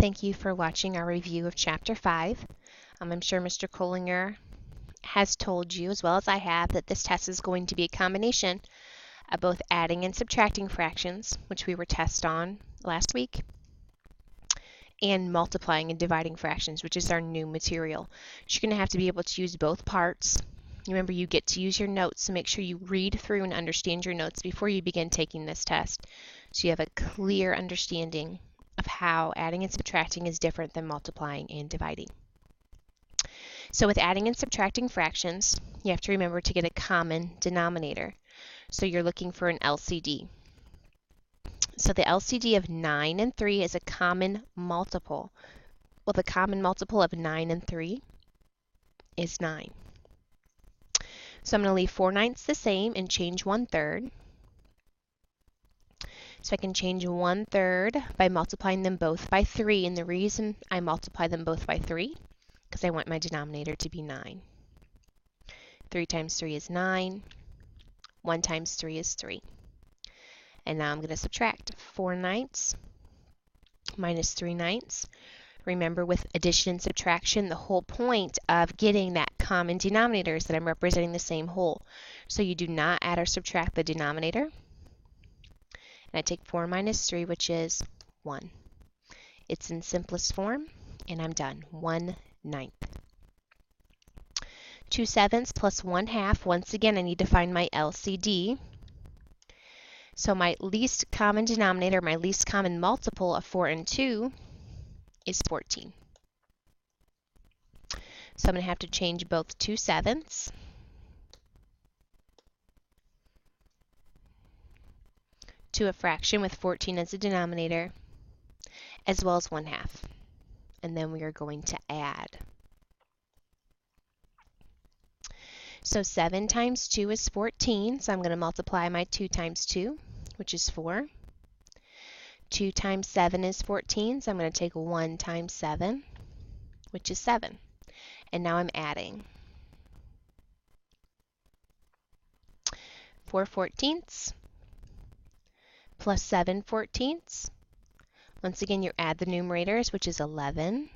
Thank you for watching our review of Chapter 5. I'm sure Mr. Kohlinger has told you, as well as I have, that this test is going to be a combination of both adding and subtracting fractions, which we were tested on last week, and multiplying and dividing fractions, which is our new material. So you're going to have to be able to use both parts. Remember, you get to use your notes, so make sure you read through and understand your notes before you begin taking this test, so you have a clear understanding of how adding and subtracting is different than multiplying and dividing. So with adding and subtracting fractions, you have to remember to get a common denominator. So you're looking for an LCD. So the LCD of 9 and 3 is a common multiple. Well, the common multiple of 9 and 3 is 9. So I'm going to leave 4/9 the same and change 1/3. So I can change 1/3 by multiplying them both by 3, and the reason I multiply them both by 3 because I want my denominator to be 9. 3 times 3 is 9. 1 times 3 is 3. And now I'm going to subtract 4/9 minus 3/9. Remember, with addition and subtraction, the whole point of getting that common denominator is that I'm representing the same whole. So you do not add or subtract the denominator. And I take 4 minus 3, which is 1. It's in simplest form, and I'm done. 1/9. 2/7 plus 1/2. Once again, I need to find my LCD. So my least common denominator, my least common multiple of 4 and 2 is 14. So I'm going to have to change both 2/7 to a fraction with 14 as a denominator, as well as 1/2. And then we are going to add. So 7 times 2 is 14, so I'm going to multiply my 2 times 2, which is 4. 2 times 7 is 14, so I'm going to take 1 times 7, which is 7. And now I'm adding. 4/14 plus 7/14. Once again, you add the numerators, which is 11.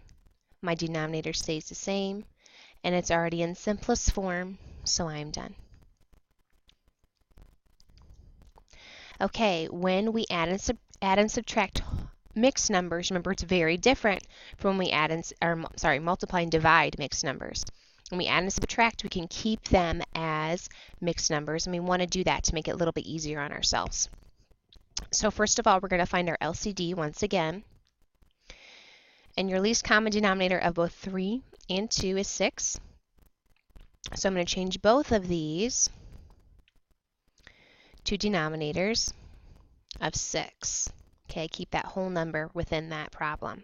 My denominator stays the same, and it's already in simplest form, so I am done. Okay, when we add and subtract mixed numbers, remember it's very different from when we add and multiply and divide mixed numbers. When we add and subtract, we can keep them as mixed numbers, and we want to do that to make it a little bit easier on ourselves. So first of all, we're going to find our LCD once again. And your least common denominator of both 3 and 2 is 6. So I'm going to change both of these to denominators of 6. Okay, keep that whole number within that problem.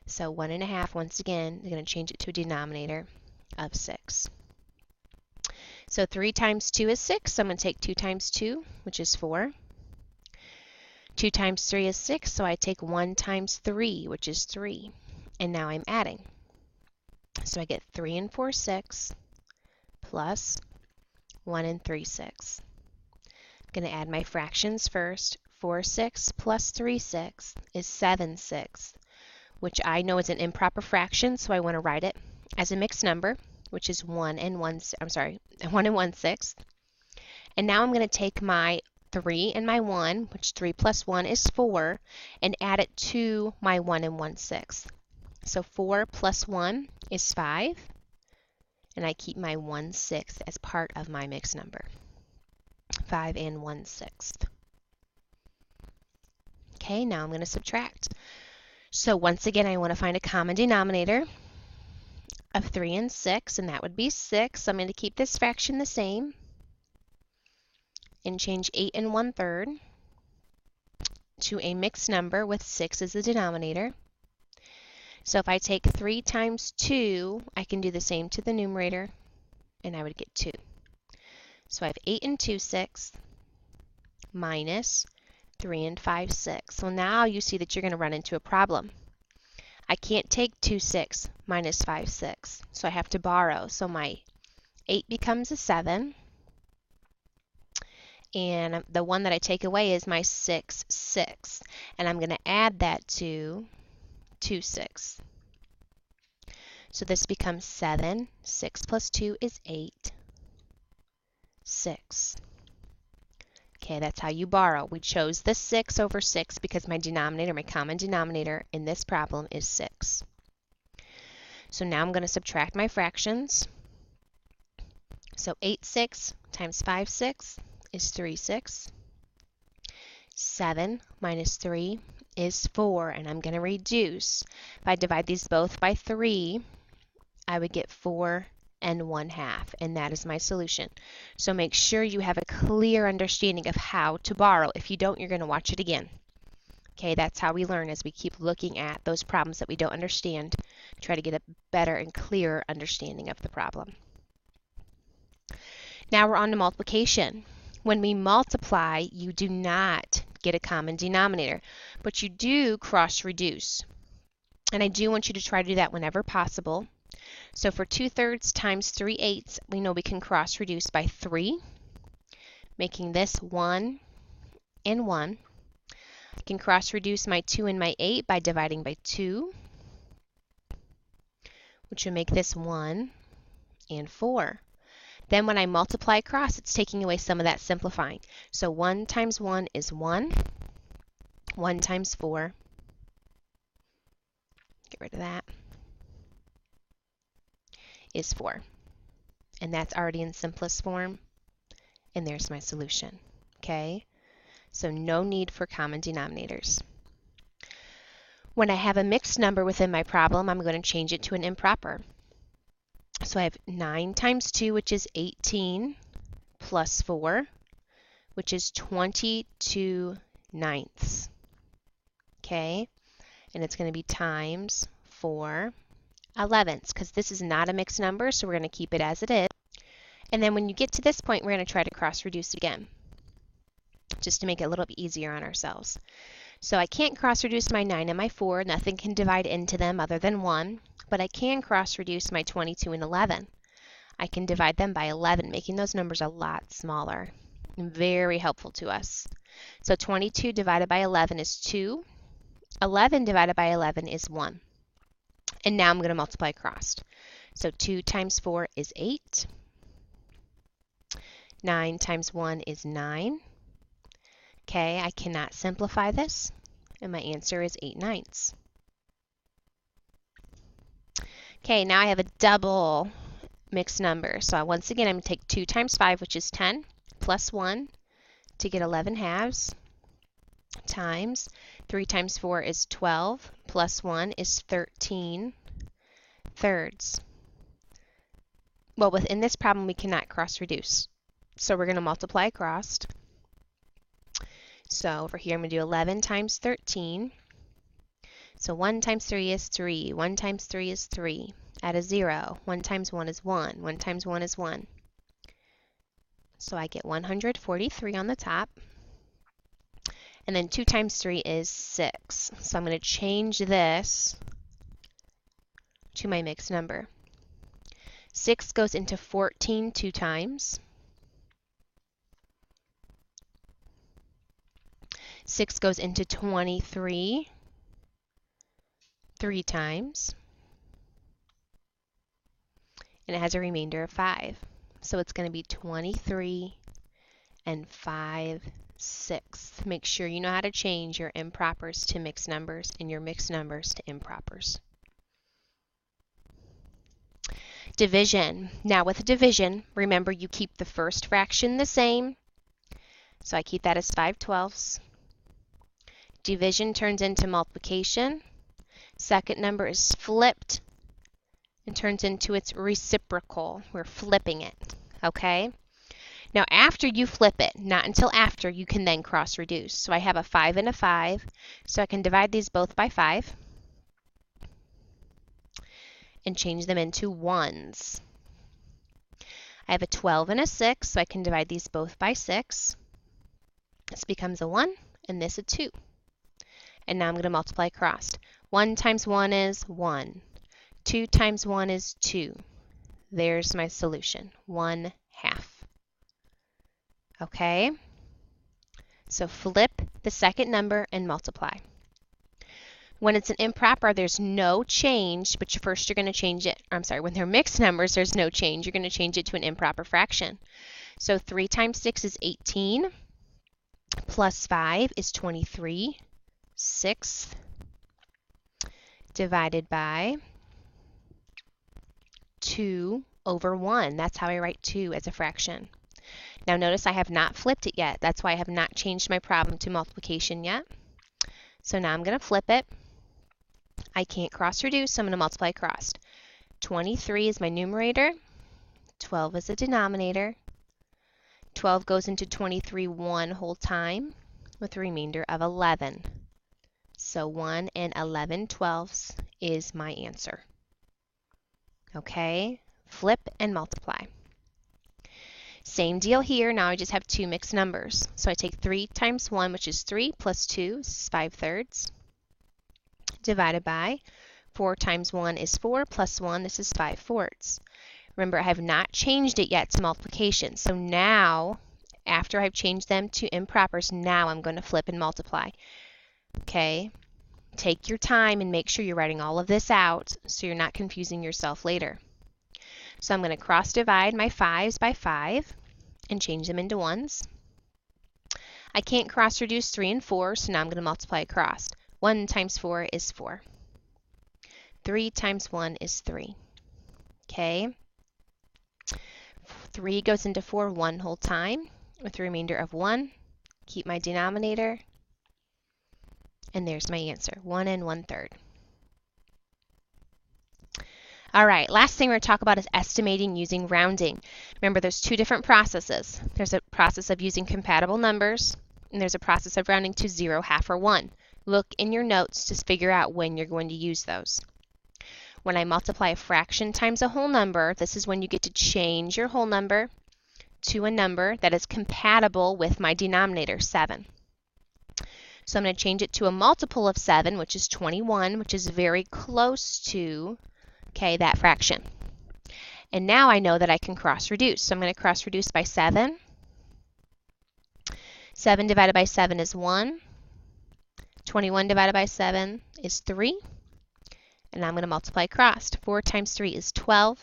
So 1/2, once again, I'm going to change it to a denominator of 6. So 3 times 2 is 6, so I'm going to take 2 times 2, which is 4. 2 times 3 is 6, so I take 1 times 3, which is 3. And now I'm adding. So I get 3 and 4, 6, plus 1 and 3, 6. I'm going to add my fractions first. 4/6 plus 3/6 is 7/6, which I know is an improper fraction, so I want to write it as a mixed number, which is 1 and 1/6. And now I'm going to take my 3 and my 1, which 3 plus 1 is 4, and add it to my 1 and 1/6. So 4 plus 1 is 5, and I keep my 1/6 as part of my mixed number. 5 and 1/6. Okay, now I'm going to subtract. So once again, I want to find a common denominator of 3 and 6, and that would be 6. I'm going to keep this fraction the same and change 8 and 1/3 to a mixed number with 6 as the denominator. So if I take 3 times 2, I can do the same to the numerator, and I would get 2. So I have 8 and 2/6 minus 3 and 5/6. So now you see that you're going to run into a problem. I can't take 2/6 minus 5/6, so I have to borrow. So my 8 becomes a 7, and the one that I take away is my 6/6, and I'm going to add that to 2 sixths. So this becomes 7. 6 plus 2 is 8. 6. Okay, that's how you borrow. We chose the 6 over 6 because my denominator, my common denominator in this problem is 6. So now I'm going to subtract my fractions. So 8 sixths times 5 sixths is 3 sixths. 7 minus 3 is 4, and I'm going to reduce. If I divide these both by 3, I would get 4 and 1/2, and that is my solution. So make sure you have a clear understanding of how to borrow. If you don't, you're going to watch it again. Okay, that's how we learn, as we keep looking at those problems that we don't understand, try to get a better and clearer understanding of the problem. Now we're on to multiplication. When we multiply, you do not get a common denominator, but you do cross-reduce. And I do want you to try to do that whenever possible. So for 2/3 times 3/8, we know we can cross-reduce by 3, making this 1 and 1. I can cross-reduce my 2 and my 8 by dividing by 2, which would make this 1 and 4. Then when I multiply across, it's taking away some of that simplifying. So 1 times 1 is 1. 1 times 4. Get rid of that. Is 4. And that's already in simplest form. And there's my solution. Okay? So no need for common denominators. When I have a mixed number within my problem, I'm going to change it to an improper. So I have 9 times 2, which is 18, plus 4, which is 22 ninths. Okay? And it's going to be times 4 11ths, because this is not a mixed number, so we're going to keep it as it is. And then when you get to this point, we're going to try to cross-reduce again, just to make it a little bit easier on ourselves. So I can't cross-reduce my 9 and my 4. Nothing can divide into them other than 1. But I can cross-reduce my 22 and 11. I can divide them by 11, making those numbers a lot smaller. And very helpful to us. So 22 divided by 11 is 2. 11 divided by 11 is 1. And now I'm going to multiply across. So 2 times 4 is 8. 9 times 1 is 9. Okay, I cannot simplify this, and my answer is 8 ninths. Okay, now I have a double mixed number. So once again, I'm going to take 2 times 5, which is 10, plus 1 to get 11 halves, times 3 times 4 is 12, plus 1 is 13 thirds. Well, within this problem, we cannot cross-reduce. So we're going to multiply across. So over here, I'm going to do 11 times 13. So 1 times 3 is 3. 1 times 3 is 3. Add a 0. 1 times 1 is 1. 1 times 1 is 1. So I get 143 on the top. And then 2 times 3 is 6. So I'm going to change this to my mixed number. 6 goes into 14 2 times. 6 goes into 23 3 times. And it has a remainder of 5. So it's going to be 23 and 5/6. Make sure you know how to change your impropers to mixed numbers and your mixed numbers to impropers. Division. Now with division, remember you keep the first fraction the same. So I keep that as 5/12. Division turns into multiplication. Second number is flipped and turns into its reciprocal. We're flipping it, okay? Now after you flip it, not until after, you can then cross-reduce. So I have a 5 and a 5, so I can divide these both by 5 and change them into ones. I have a 12 and a 6, so I can divide these both by 6. This becomes a 1 and this a 2. And now I'm going to multiply across. 1 times 1 is 1. 2 times 1 is 2. There's my solution, 1/2. Okay? So flip the second number and multiply. When it's an improper, there's no change, but first you're going to change it. I'm sorry, when they're mixed numbers, there's no change. You're going to change it to an improper fraction. So 3 times 6 is 18, plus 5 is 23, 6th, divided by 2 over 1. That's how I write 2 as a fraction. Now notice I have not flipped it yet. That's why I have not changed my problem to multiplication yet. So now I'm going to flip it. I can't cross reduce, so I'm going to multiply across. 23 is my numerator. 12 is the denominator. 12 goes into 23 one whole time with a remainder of 11. So 1 and 11/12 is my answer. Okay, flip and multiply. Same deal here. Now I just have two mixed numbers. So I take 3 times 1, which is 3, plus 2 is 5/3, divided by 4 times 1 is 4, plus 1, this is 5/4. Remember, I have not changed it yet to multiplication. So now, after I've changed them to impropers, now I'm going to flip and multiply. Okay, take your time and make sure you're writing all of this out so you're not confusing yourself later. So I'm going to cross divide my 5s by 5 and change them into 1s. I can't cross reduce 3 and 4, so now I'm going to multiply across. 1 times 4 is 4. 3 times 1 is 3. Okay. 3 goes into 4 one whole time with a remainder of 1. Keep my denominator. And there's my answer, 1 1/3. All right, last thing we're going to talk about is estimating using rounding. Remember, there's two different processes. There's a process of using compatible numbers, and there's a process of rounding to 0, half, or 1. Look in your notes to figure out when you're going to use those. When I multiply a fraction times a whole number, this is when you get to change your whole number to a number that is compatible with my denominator, 7. So I'm going to change it to a multiple of 7, which is 21, which is very close to, okay, that fraction. And now I know that I can cross reduce. So I'm going to cross reduce by 7. 7 divided by 7 is 1. 21 divided by 7 is 3. And I'm going to multiply across. 4 times 3 is 12.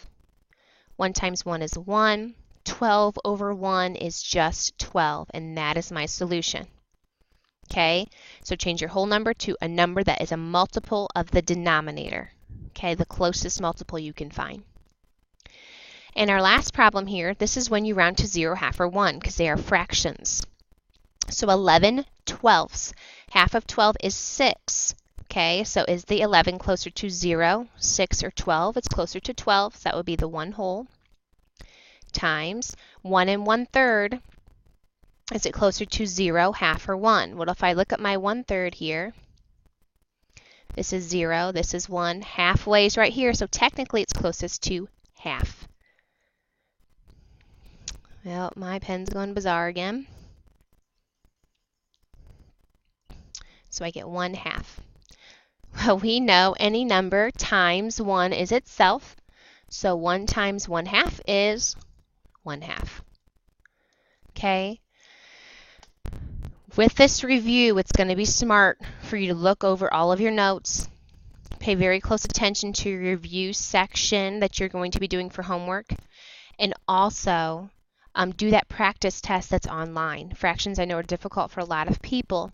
1 times 1 is 1. 12 over 1 is just 12, and that is my solution. Okay, so change your whole number to a number that is a multiple of the denominator. Okay, the closest multiple you can find. And our last problem here, this is when you round to 0, half, or 1, because they are fractions. So 11/12. Half of 12 is 6. Okay, so is the 11 closer to 0, 6, or 12? It's closer to 12, so that would be the 1 whole. Times 1 1/3. Is it closer to 0, half, or 1? Well, if I look at my 1/3 here, this is 0, this is 1, halfway is right here, so technically it's closest to half. Well, my pen's going bizarre again. So I get 1/2. Well, we know any number times 1 is itself, so 1 times 1/2 is 1/2. Okay? With this review, it's going to be smart for you to look over all of your notes, pay very close attention to your review section that you're going to be doing for homework, and also do that practice test that's online. Fractions I know are difficult for a lot of people,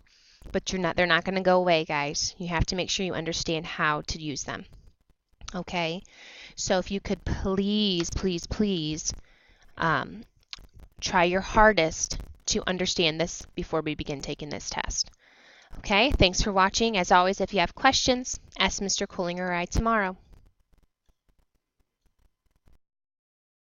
but they're not going to go away, guys. You have to make sure you understand how to use them. Okay? So if you could please, please, please try your hardest to understand this before we begin taking this test. Okay, thanks for watching. As always, if you have questions, ask Mr. Kohlinger or I tomorrow.